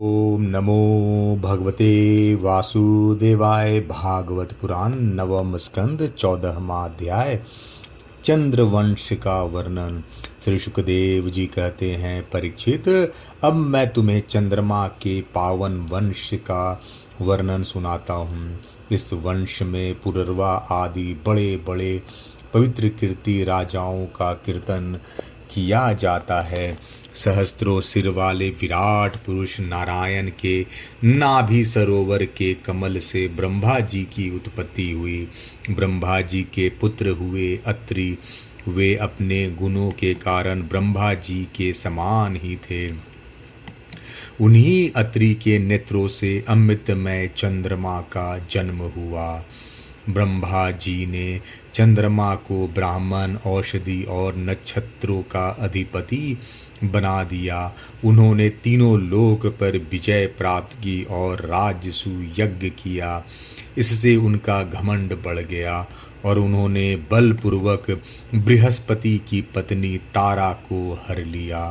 ओम नमो भगवते वासुदेवाय। भागवत पुराण नवम स्कंद 14वां अध्याय। चंद्रवंश का वर्णन। श्री सुखदेव जी कहते हैं, परीक्षित, अब मैं तुम्हें चंद्रमा के पावन वंश का वर्णन सुनाता हूँ। इस वंश में पुररवा आदि बड़े बड़े पवित्र कीर्ति राजाओं का कीर्तन किया जाता है। सहस्त्रों सिर वाले विराट पुरुष नारायण के नाभि सरोवर के कमल से ब्रह्मा जी की उत्पत्ति हुई। ब्रह्मा जी के पुत्र हुए अत्रि। वे अपने गुणों के कारण ब्रह्मा जी के समान ही थे। उन्हीं अत्रि के नेत्रों से अमृतमय चंद्रमा का जन्म हुआ। ब्रह्मा जी ने चंद्रमा को ब्राह्मण, औषधि और नक्षत्रों का अधिपति बना दिया। उन्होंने तीनों लोक पर विजय प्राप्त की और राजसु यज्ञ किया। इससे उनका घमंड बढ़ गया और उन्होंने बलपूर्वक बृहस्पति की पत्नी तारा को हर लिया।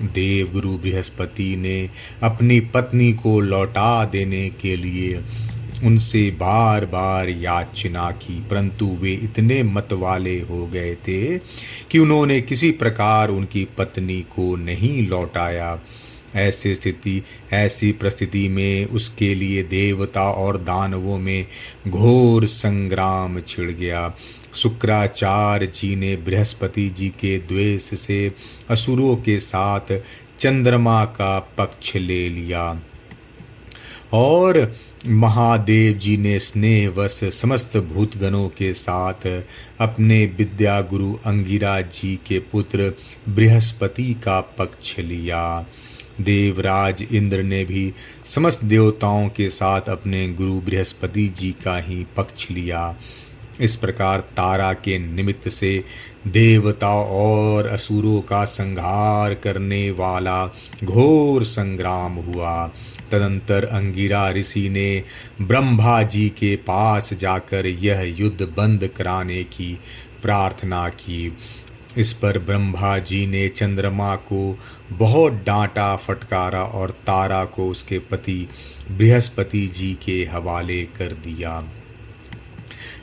देवगुरु बृहस्पति ने अपनी पत्नी को लौटा देने के लिए उनसे बार बार याचना की, परंतु वे इतने मतवाले हो गए थे कि उन्होंने किसी प्रकार उनकी पत्नी को नहीं लौटाया। ऐसी परिस्थिति में उसके लिए देवता और दानवों में घोर संग्राम छिड़ गया। शुक्राचार्य जी ने बृहस्पति जी के द्वेष से असुरों के साथ चंद्रमा का पक्ष ले लिया और महादेव जी ने स्नेहवश समस्त भूतगणों के साथ अपने विद्या गुरु अंगिरा जी के पुत्र बृहस्पति का पक्ष लिया। देवराज इंद्र ने भी समस्त देवताओं के साथ अपने गुरु बृहस्पति जी का ही पक्ष लिया। इस प्रकार तारा के निमित्त से देवताओं और असुरों का संहार करने वाला घोर संग्राम हुआ। तदंतर अंगिरा ऋषि ने ब्रह्मा जी के पास जाकर यह युद्ध बंद कराने की प्रार्थना की। इस पर ब्रह्मा जी ने चंद्रमा को बहुत डांटा फटकारा और तारा को उसके पति बृहस्पति जी के हवाले कर दिया।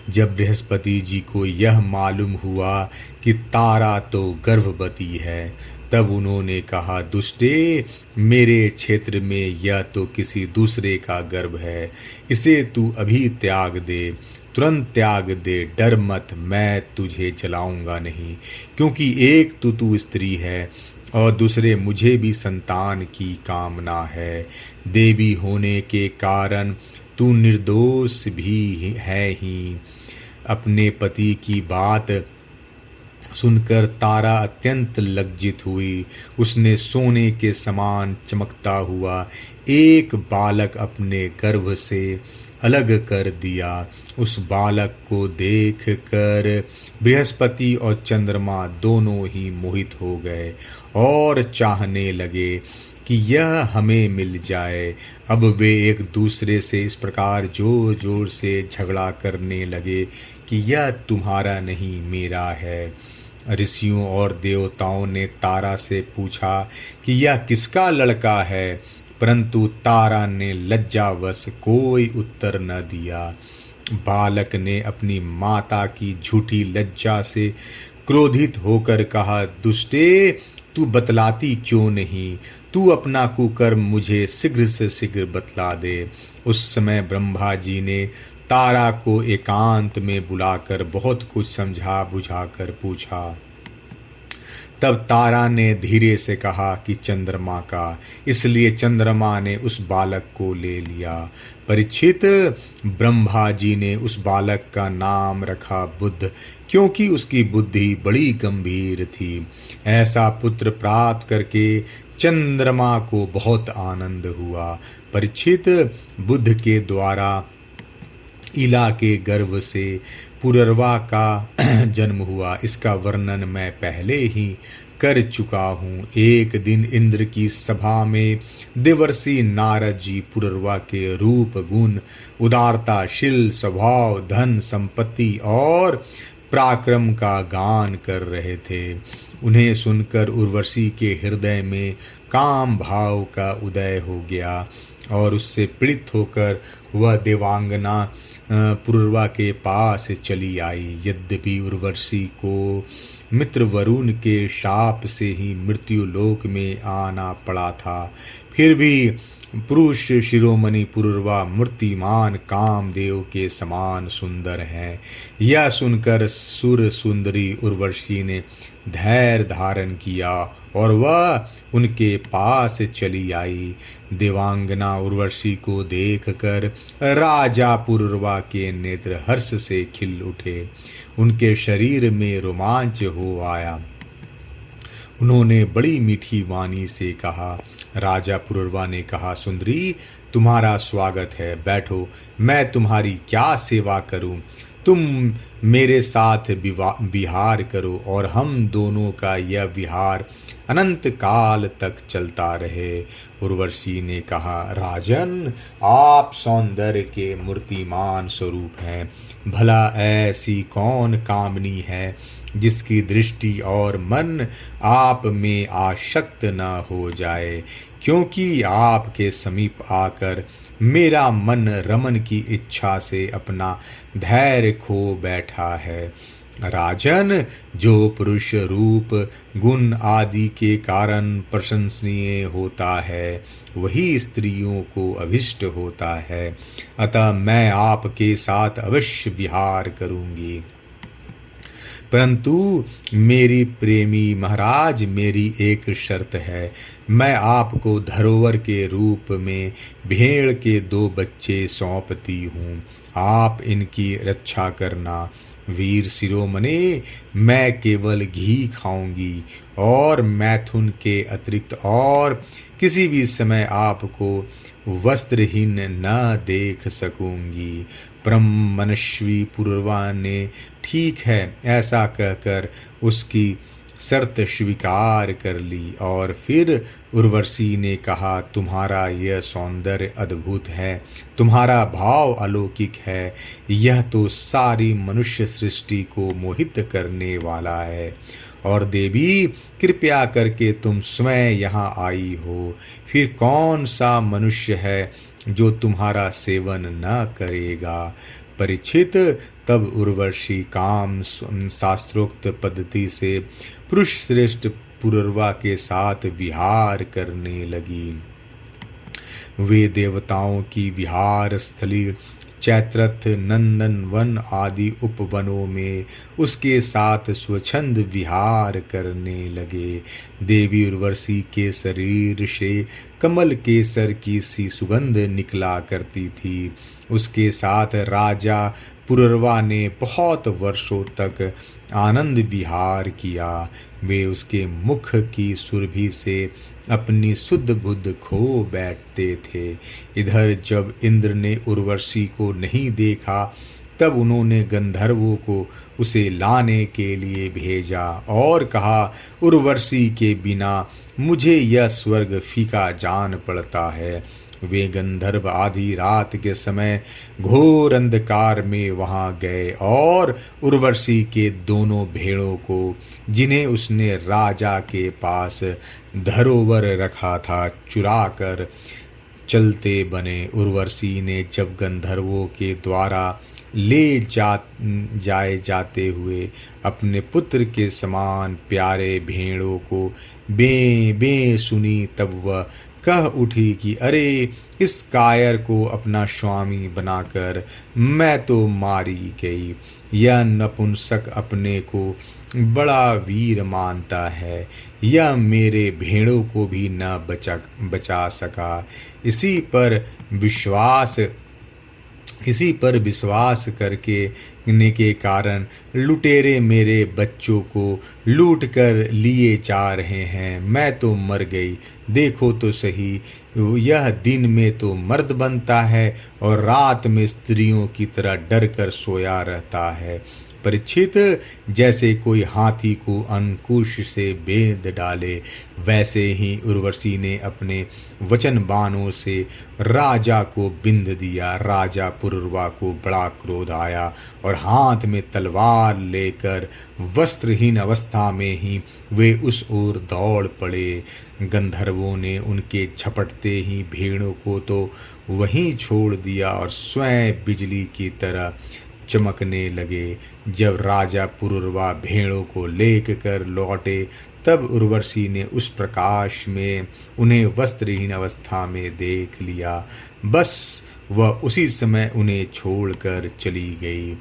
जब बृहस्पति जी को यह मालूम हुआ कि तारा तो गर्भवती है, तब उन्होंने कहा, दुष्टे, मेरे क्षेत्र में यह तो किसी दूसरे का गर्भ है। इसे तू अभी त्याग दे, तुरंत त्याग दे। डर मत, मैं तुझे जलाऊंगा नहीं, क्योंकि एक तो तू स्त्री है और दूसरे मुझे भी संतान की कामना है। देवी होने के कारण तू निर्दोष भी है ही। अपने पति की बात सुनकर तारा अत्यंत लज्जित हुई। उसने सोने के समान चमकता हुआ एक बालक अपने गर्भ से अलग कर दिया। उस बालक को देख कर बृहस्पति और चंद्रमा दोनों ही मोहित हो गए और चाहने लगे कि यह हमें मिल जाए। अब वे एक दूसरे से इस प्रकार जोर जोर से झगड़ा करने लगे कि यह तुम्हारा नहीं, मेरा है। ऋषियों और देवताओं ने तारा से पूछा कि यह किसका लड़का है, परंतु तारा ने लज्जावश कोई उत्तर न दिया। बालक ने अपनी माता की झूठी लज्जा से क्रोधित होकर कहा, दुष्टे, तू बतलाती क्यों नहीं? तू अपना कुकर्म मुझे शीघ्र से शीघ्र बतला दे। उस समय ब्रह्मा जी ने तारा को एकांत में बुलाकर बहुत कुछ समझा बुझाकर पूछा। तब तारा ने धीरे से कहा कि चंद्रमा का, इसलिए चंद्रमा ने उस बालक को ले लिया। परीक्षित, ब्रह्मा जी ने उस बालक का नाम रखा बुद्ध, क्योंकि उसकी बुद्धि बड़ी गंभीर थी। ऐसा पुत्र प्राप्त करके चंद्रमा को बहुत आनंद हुआ। परीक्षित, बुद्ध के द्वारा इला के गर्भ से पुररवा का जन्म हुआ। इसका वर्णन मैं पहले ही कर चुका हूँ। एक दिन इंद्र की सभा में देवर्षि नारद जी पुररवा के रूप, गुण, उदारता, शील, स्वभाव, धन, संपत्ति और पराक्रम का गान कर रहे थे। उन्हें सुनकर उर्वशी के हृदय में काम भाव का उदय हो गया और उससे पीड़ित होकर वह देवांगना पुरुरवा के पास चली आई। यद्यपि उर्वशी को मित्र वरुण के शाप से ही मृत्यु लोक में आना पड़ा था, फिर भी पुरुष शिरोमणि पुरुरवा मूर्तिमान कामदेव के समान सुंदर हैं। यह सुनकर सुर सुंदरी उर्वशी ने धैर्य धारण किया और वह उनके पास चली आई। देवांगना उर्वशी को देखकर राजा पुरुरवा के नेत्र हर्ष से खिल उठे, उनके शरीर में रोमांच हो आया। उन्होंने बड़ी मीठी वाणी से कहा। राजा पुरुरवा ने कहा, सुंदरी तुम्हारा स्वागत है, बैठो, मैं तुम्हारी क्या सेवा करूं? तुम मेरे साथ विहार करो और हम दोनों का यह विहार अनंत काल तक चलता रहे। उर्वशी ने कहा, राजन आप सौंदर्य के मूर्तिमान स्वरूप हैं, भला ऐसी कौन कामनी है जिसकी दृष्टि और मन आप में आसक्त न हो जाए, क्योंकि आपके समीप आकर मेरा मन रमन की इच्छा से अपना धैर्य खो बैठा है। राजन, जो पुरुष रूप गुण आदि के कारण प्रशंसनीय होता है वही स्त्रियों को अभिष्ट होता है, अतः मैं आपके साथ अवश्य विहार करूंगी। परंतु मेरी प्रेमी महाराज, मेरी एक शर्त है, मैं आपको धरोहर के रूप में भेड़ के 2 बच्चे सौंपती हूँ, आप इनकी रक्षा करना। वीर शिरोमणि, मैं केवल घी खाऊंगी और मैथुन के अतिरिक्त और किसी भी समय आपको वस्त्रहीन न देख सकूंगी। परम मनस्वी पुरुरवा ने ठीक है ऐसा कहकर उसकी शर्त स्वीकार कर ली। और फिर उर्वशी ने कहा, तुम्हारा यह सौंदर्य अद्भुत है, तुम्हारा भाव अलौकिक है, यह तो सारी मनुष्य सृष्टि को मोहित करने वाला है। और देवी, कृपया करके तुम स्वयं यहाँ आई हो, फिर कौन सा मनुष्य है जो तुम्हारा सेवन न करेगा। परीक्षित, तब उर्वशी काम शास्त्रोक्त पद्धति से पुरुष श्रेष्ठ पुरुरवा के साथ विहार करने लगी। वे देवताओं की विहार स्थली चैत्रथ, नंदन वन आदि उपवनों में उसके साथ स्वच्छंद विहार करने लगे। देवी उर्वशी के शरीर से कमल केसर की सी सुगंध निकला करती थी। उसके साथ राजा पुरुरवा ने बहुत वर्षों तक आनंद विहार किया। वे उसके मुख की सुरभि से अपनी शुद्ध बुद्ध खो बैठते थे। इधर जब इंद्र ने उर्वशी को नहीं देखा तब उन्होंने गंधर्वों को उसे लाने के लिए भेजा और कहा, उर्वशी के बिना मुझे यह स्वर्ग फीका जान पड़ता है। वे गंधर्व आधी रात के समय घोर अंधकार में वहां गए और उर्वशी के 2 भेड़ों को, जिन्हें उसने राजा के पास धरोवर रखा था, चुरा कर चलते बने। उर्वशी ने जब गंधर्वों के द्वारा ले जाते हुए अपने पुत्र के समान प्यारे भेड़ों को बे सुनी, तब वह कह उठी कि अरे, इस कायर को अपना स्वामी बनाकर मैं तो मारी गई। यह नपुंसक अपने को बड़ा वीर मानता है, यह मेरे भेड़ों को भी न बचा सका। इसी पर विश्वास करने के कारण लुटेरे मेरे बच्चों को लूट कर लिए जा रहे हैं। मैं तो मर गई, देखो तो सही, यह दिन में तो मर्द बनता है और रात में स्त्रियों की तरह डर कर सोया रहता है। परीक्षित, जैसे कोई हाथी को अंकुश से बेंध डाले, वैसे ही उर्वशी ने अपने वचन बाणों से राजा को बिंध दिया। राजा पुरुरवा को बड़ा क्रोध आया और हाथ में तलवार लेकर वस्त्रहीन अवस्था में ही वे उस ओर दौड़ पड़े। गंधर्वों ने उनके झपटते ही भेड़ों को तो वहीं छोड़ दिया और स्वयं बिजली की तरह चमकने लगे। जब राजा पुरुरवा भेड़ों को लेकर लौटे, तब उर्वशी ने उस प्रकाश में उन्हें वस्त्रहीन अवस्था में देख लिया। बस वह उसी समय उन्हें छोड़कर चली गई।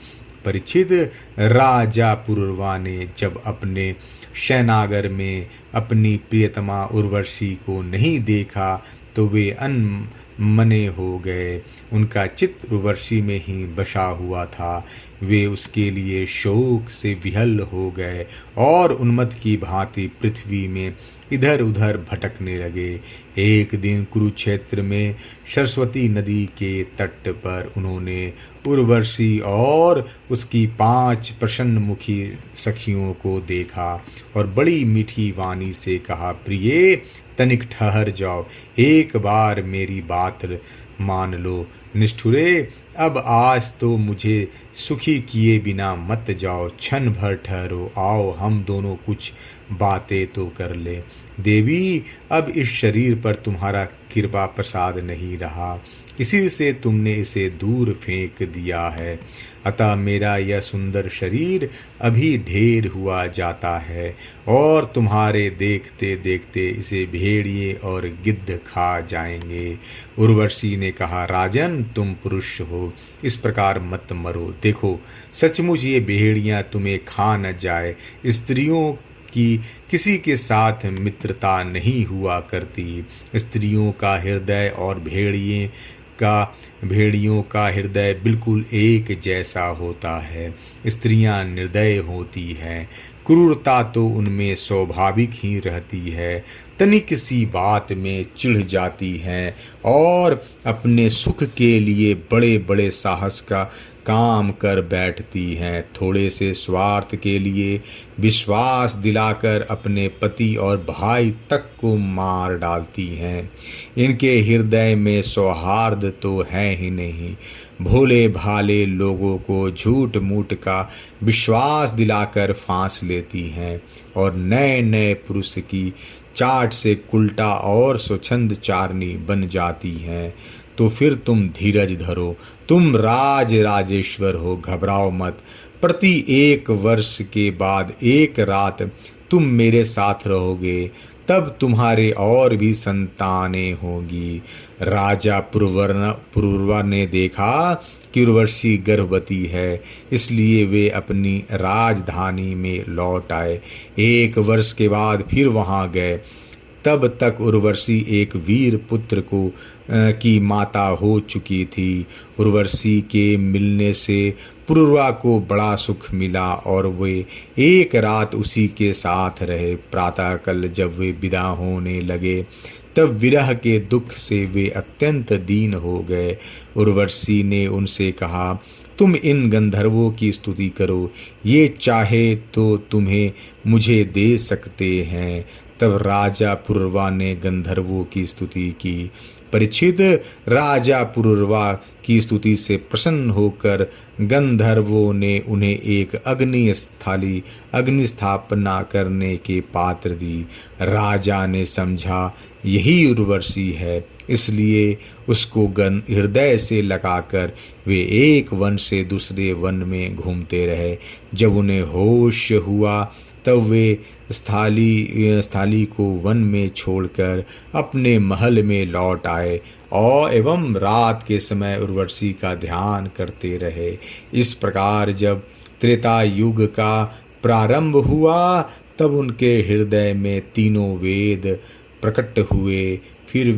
परीक्षित, राजा पुरुरवा ने जब अपने शयनागार में अपनी प्रियतमा उर्वशी को नहीं देखा तो वे अनमने हो गए। उनका चित्त उर्वशी में ही बसा हुआ था। वे उसके लिए शोक से विहल हो गए और उन्मत्त की भांति पृथ्वी में इधर उधर भटकने लगे। एक दिन कुरुक्षेत्र में सरस्वती नदी के तट पर उन्होंने उर्वशी और उसकी 5 प्रसन्नमुखी सखियों को देखा और बड़ी मीठी वाणी से कहा, प्रिये, तनिक ठहर जाओ, एक बार मेरी बात मान लो। निष्ठुरे, अब आज तो मुझे सुखी किए बिना मत जाओ, क्षण भर ठहरो, आओ हम दोनों कुछ बातें तो कर ले। देवी, अब इस शरीर पर तुम्हारा कृपा प्रसाद नहीं रहा, इसी से तुमने इसे दूर फेंक दिया है। अतः मेरा यह सुंदर शरीर अभी ढेर हुआ जाता है और तुम्हारे देखते देखते इसे भेड़िए और गिद्ध खा जाएंगे। उर्वशी ने कहा, राजन, तुम पुरुष हो, इस प्रकार मत मरो। देखो, सचमुच ये भेड़ियां तुम्हें खा न जाए। स्त्रियों की किसी के साथ मित्रता नहीं हुआ करती। स्त्रियों का हृदय और भेड़ियों का हृदय बिल्कुल एक जैसा होता है। स्त्रियां निर्दय होती हैं, क्रूरता तो उनमें स्वाभाविक ही रहती है। तनिक सी बात में चिढ़ जाती हैं और अपने सुख के लिए बड़े बड़े साहस का काम कर बैठती हैं। थोड़े से स्वार्थ के लिए विश्वास दिलाकर अपने पति और भाई तक को मार डालती हैं। इनके हृदय में सौहार्द तो है ही नहीं। भोले भाले लोगों को झूठ मूठ का विश्वास दिलाकर फांस लेती हैं और नए नए पुरुष की चाट से कुल्टा और स्वच्छंद चारनी बन जाती हैं। तो फिर तुम धीरज धरो, तुम राजेश्वर हो, घबराओ मत। प्रति 1 वर्ष के बाद एक रात तुम मेरे साथ रहोगे, तब तुम्हारे और भी संतानें होंगी। राजा पुरुरवा ने देखा कि उर्वशी गर्भवती है, इसलिए वे अपनी राजधानी में लौट आए। 1 वर्ष के बाद फिर वहां गए। तब तक उर्वशी एक वीर पुत्र की माता हो चुकी थी। उर्वशी के मिलने से पुरुरवा को बड़ा सुख मिला और वे एक रात उसी के साथ रहे। प्रातःकाल जब वे विदा होने लगे, तब विरह के दुख से वे अत्यंत दीन हो गए। उर्वशी ने उनसे कहा, तुम इन गंधर्वों की स्तुति करो, ये चाहे तो तुम्हें मुझे दे सकते हैं। तब राजा पुरुरवा ने गंधर्वों की स्तुति की। परीक्षित, राजा पुरुरवा की स्तुति से प्रसन्न होकर गंधर्वों ने उन्हें एक अग्नि स्थापना करने के पात्र दी। राजा ने समझा यही उर्वशी है, इसलिए उसको हृदय से लगाकर वे एक वन से दूसरे वन में घूमते रहे। जब उन्हें होश हुआ तब वे स्थाली को वन में छोड़कर अपने महल में लौट आए और एवं रात के समय उर्वशी का ध्यान करते रहे। इस प्रकार जब त्रेता युग का प्रारंभ हुआ, तब उनके हृदय में तीनों वेद प्रकट हुए। फिर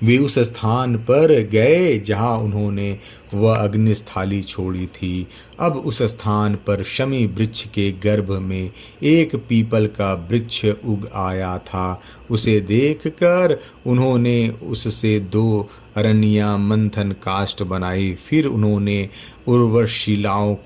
वे उस स्थान पर गए जहाँ उन्होंने वह अग्निस्थाली छोड़ी थी। अब उस स्थान पर शमी वृक्ष के गर्भ में एक पीपल का वृक्ष उग आया था। उसे देखकर उन्होंने उससे 2 अरनियां मंथन काष्ठ बनाई। फिर उन्होंने उर्वशी लोक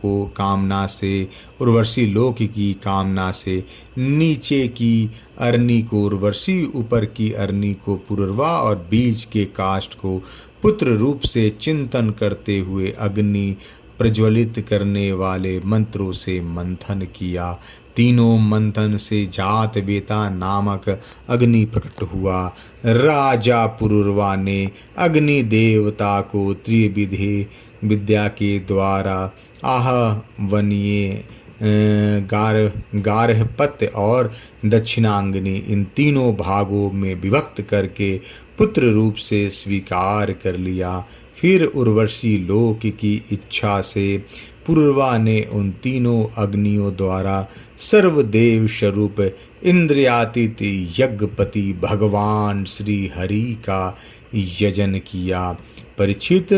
की कामना से नीचे की अरनी को उर्वशी, ऊपर की अरनी को पुरुरवा और बीज के काष्ठ को पुत्र रूप से चिंतन करते हुए अग्नि प्रज्वलित करने वाले मंत्रों से मंथन किया। तीनों मंथन से जात वेता नामक अग्नि प्रकट हुआ। राजा पुरुरवा ने अग्नि देवता को त्रिविधि विद्या के द्वारा आहवनीय गार्हपत्य और दक्षिणांगनी इन तीनों भागों में विभक्त करके पुत्र रूप से स्वीकार कर लिया। फिर उर्वशी लोक की इच्छा से पुरुरवा ने उन तीनों अग्नियों द्वारा सर्वदेव स्वरूप इंद्रियातीत यज्ञपति भगवान श्री हरि का यजन किया। परीक्षित,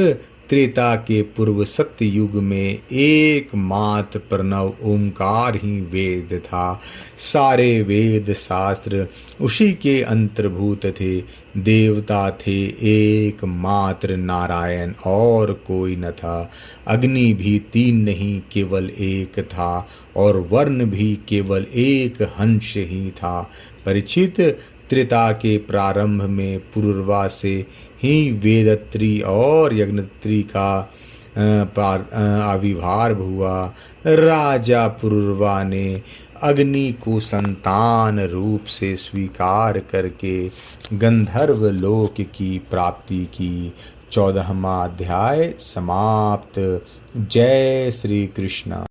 त्रेता के पूर्व सत्य युग में एकमात्र प्रणव ओंकार ही वेद था। सारे वेद शास्त्र उसी के अंतर्भूत थे। देवता थे एकमात्र नारायण, और कोई न था। अग्नि भी 3 नहीं केवल एक था, और वर्ण भी केवल एक हंस ही था। परीक्षित, त्रेता के प्रारंभ में पुरुरवा से ही वेदत्री और यज्ञत्री का आविर्भाव हुआ। राजा पुरुरवा ने अग्नि को संतान रूप से स्वीकार करके गंधर्व लोक की प्राप्ति की। 14वां अध्याय समाप्त। जय श्री कृष्ण।